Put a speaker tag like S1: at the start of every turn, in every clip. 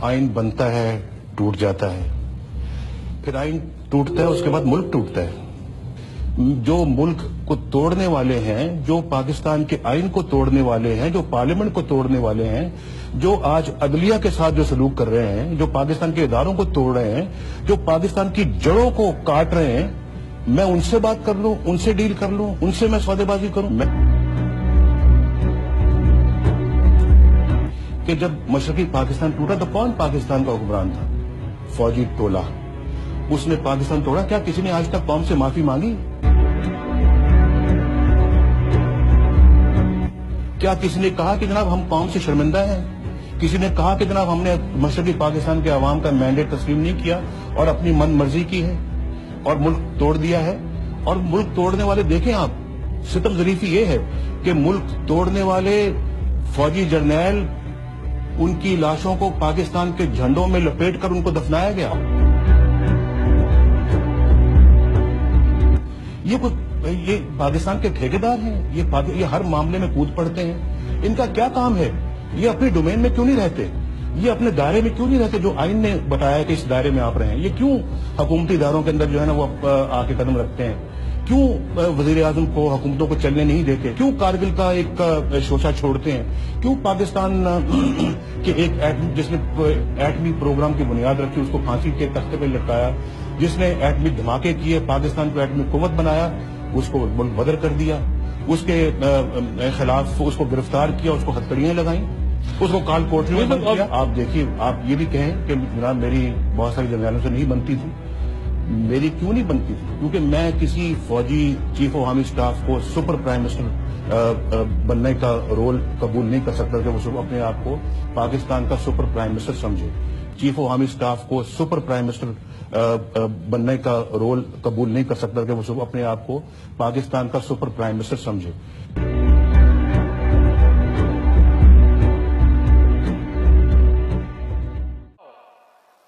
S1: आइन बनता है, टूट जाता है, फिर आइन टूटता है, उसके बाद मुल्क टूटता है। जो मुल्क को तोड़ने वाले हैं, जो पाकिस्तान के आइन को तोड़ने वाले हैं, जो पार्लियामेंट को तोड़ने वाले हैं, जो आज अदलिया के साथ जो सलूक कर रहे हैं, जो पाकिस्तान के इदारों को तोड़ रहे हैं, जो पाकिस्तान की जड़ों को काट रहे हैं, मैं उनसे बात कर लूं, उनसे डील कर लूं, उनसे मैं सौदेबाजी करूं। कि जब मशरकी पाकिस्तान टूटा तो कौन पाकिस्तान का हुक्मरान था? फौजी टोला। उसने पाकिस्तान तोड़ा। क्या किसी ने आज तक कौम से माफी मांगी? क्या किसी ने कहा कि जनाब हम कौम से शर्मिंदा हैं? किसी ने कहा कि जनाब हमने मशरकी पाकिस्तान के अवाम का मैंडेट तस्लीम नहीं किया और अपनी मन मर्जी की है और मुल्क तोड़ दिया है? और मुल्क तोड़ने वाले देखें आप, सितम ज़रीफी ये है कि मुल्क तोड़ने वाले फौजी जर्नैल, उनकी लाशों को पाकिस्तान के झंडों में लपेट कर उनको दफनाया गया। ये पाकिस्तान के ठेकेदार हैं, ये हर मामले में कूद पड़ते हैं। इनका क्या काम है? ये अपने डोमेन में क्यों नहीं रहते? ये अपने दायरे में क्यों नहीं रहते जो आइन ने बताया कि इस दायरे में आप रहे हैं? ये क्यों हुकूमती इदारों के अंदर जो है ना वो आके कदम रखते हैं? क्यों वजीर आजम को, हुकूमतों को चलने नहीं देते? क्यों कारगिल का एक शोशा छोड़ते हैं? क्यों पाकिस्तान के एक जिसने एटमी प्रोग्राम की बुनियाद रखी उसको फांसी के तख्ते पर लटकाया, जिसने एटमी धमाके किए, पाकिस्तान को एटमी कुव्वत बनाया, उसको मुल्क बदर कर दिया, उसके खिलाफ उसको गिरफ्तार किया, उसको हथकड़ियां लगाई, उसको काल कोठरी में बंद किया। आप देखिए, आप ये भी कहें कि जनाब मेरी बहुत सारी जर्नैलों से नहीं बनती थी। मेरी क्यों नहीं बनती थी? क्योंकि मैं किसी फौजी चीफ ऑफ आर्मी स्टाफ को सुपर प्राइम मिनिस्टर बनने का रोल कबूल नहीं कर सकता कि वो अपने आप को पाकिस्तान का सुपर प्राइम मिनिस्टर समझे। चीफ ऑफ आर्मी स्टाफ को सुपर प्राइम मिनिस्टर बनने का रोल कबूल नहीं कर सकता कि वो अपने आप को पाकिस्तान का सुपर प्राइम मिनिस्टर समझे।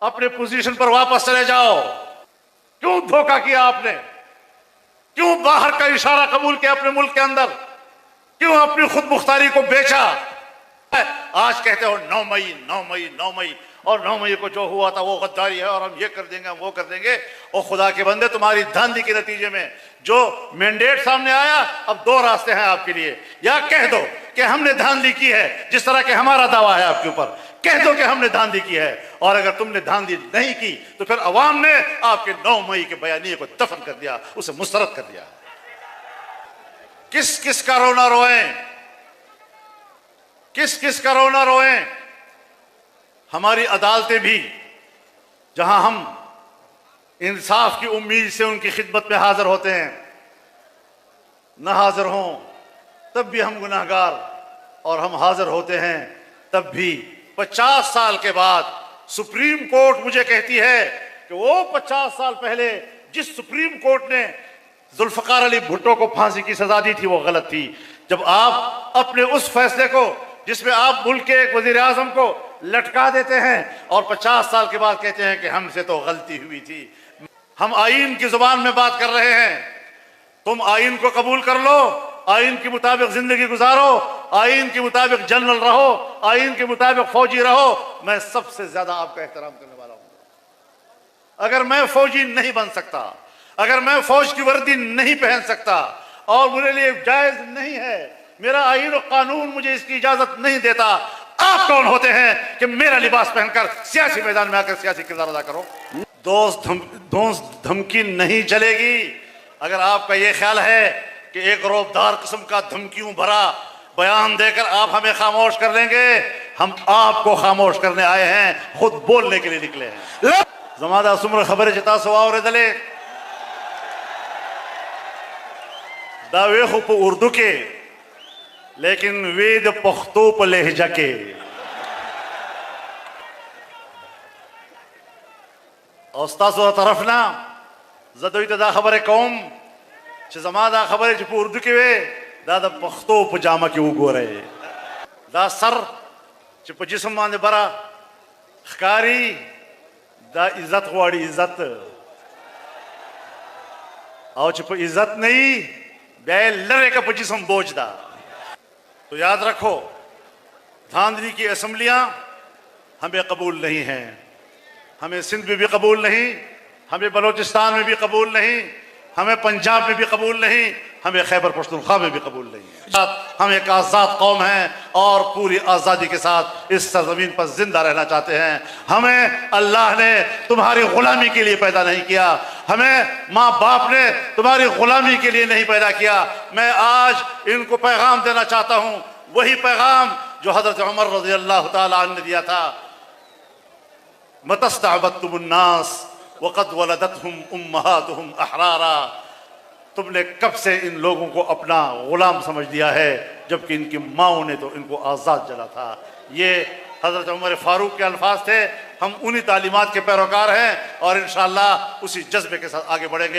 S2: अपने पोजीशन पर वापस चले जाओ। क्यों धोखा किया आपने? क्यों बाहर का इशारा कबूल किया अपने मुल्क के अंदर? क्यों अपनी खुद मुख्तारी को बेचा? आज कहते हो 9 मई 9 मई 9 मई, और 9 मई को जो हुआ था वो गद्दारी है और हम ये कर देंगे, हम वो कर देंगे। और खुदा के बंदे, तुम्हारी धांधली के नतीजे में जो मैंडेट सामने आया, अब 2 रास्ते हैं आपके लिए। या कह दो कि हमने धांधली की है, जिस तरह के हमारा दावा है आपके ऊपर, कह दो कि हमने धांधली की है। और अगर तुमने धांधली नहीं की तो फिर अवाम ने आपके 9 मई के बयानिए को दफन कर दिया, उसे मुस्तरद कर दिया। किस किस का रोना रोएं, किस किस का रोना रोएं। हमारी अदालतें भी, जहां हम इंसाफ की उम्मीद से उनकी खिदमत में हाजिर होते हैं, न हाजिर हों तब भी हम गुनाहगार, और हम हाजिर होते हैं तब भी 50 साल के बाद सुप्रीम कोर्ट मुझे कहती है कि वो 50 साल पहले जिस सुप्रीम कोर्ट ने जुल्फकार अली भुट्टो को फांसी की सजा दी थी वो गलत थी। जब आप अपने उस फैसले को, जिसमें आप मुल्क के एक वजीर आजम को लटका देते हैं और 50 साल के बाद कहते हैं कि हमसे तो गलती हुई थी। हम आईन की जुबान में बात कर रहे हैं। तुम आईन को कबूल कर लो, आईन के मुताबिक जिंदगी गुजारो, आईन के मुताबिक जनरल रहो, आईन के मुताबिक फौजी रहो। मैं सबसे ज्यादा आपका एहतराम करने वाला हूं। अगर मैं फौजी नहीं बन सकता, अगर मैं फौज की वर्दी नहीं पहन सकता, और मेरे लिए जायज नहीं है, मेरा आईन और कानून मुझे इसकी इजाजत नहीं देता, आप कौन होते हैं कि मेरा लिबास पहनकर सियासी मैदान में आकर सियासी किरदार अदा करो? दोस्त धमकी नहीं चलेगी। अगर आपका यह ख्याल है कि एक रौबदार किस्म का धमकियों भरा बयान देकर आप हमें खामोश कर लेंगे, हम आपको खामोश करने आए हैं, खुद बोलने के लिए निकले हैं। जमादा सुमर खबर जता सवार दले दावे खुप उर्दू के, लेकिन वेद पख्तो प लहजा के। औस्तासो तरफ ना जदोई दा खबर कौम जमादा खबर उर्दू के वे दादा पख्तो पजामा के वो रहे दा सर च जिसम माने बरा खकारी दा इज्जत वाड़ी इज्जत और च इज्जत नहीं बे लरे का जिसम बोझ दा। तो याद रखो, धांधली की असम्बलियां ہمیں قبول نہیں ہیں، ہمیں سندھ میں بھی قبول نہیں، ہمیں بلوچستان میں بھی قبول نہیں، ہمیں پنجاب میں بھی قبول نہیں، ہمیں خیبر پختونخوا میں بھی قبول نہیں ہے۔ ہم ایک آزاد قوم ہیں اور پوری آزادی کے ساتھ اس سرزمین پر زندہ رہنا چاہتے ہیں۔ ہمیں اللہ نے تمہاری غلامی کے لیے پیدا نہیں کیا، ہمیں ماں باپ نے تمہاری غلامی کے لیے نہیں پیدا کیا۔ میں آج ان کو پیغام دینا چاہتا ہوں، وہی پیغام جو حضرت عمر رضی اللہ تعالیٰ عنہ نے دیا تھا، مَتَى اسْتَعْبَدْتُمُ النَّاسَ وَقَدْ وَلَدَتْهُمْ أُمَّهَاتُهُمْ أَحْرَارًا۔ تم نے کب سے ان لوگوں کو اپنا غلام سمجھ لیا ہے جبکہ ان کی ماؤں نے تو ان کو آزاد جلا تھا۔ یہ حضرت عمر فاروق کے الفاظ تھے۔ ہم انہی تعلیمات کے پیروکار ہیں اور انشاءاللہ اسی جذبے کے ساتھ آگے بڑھیں گے۔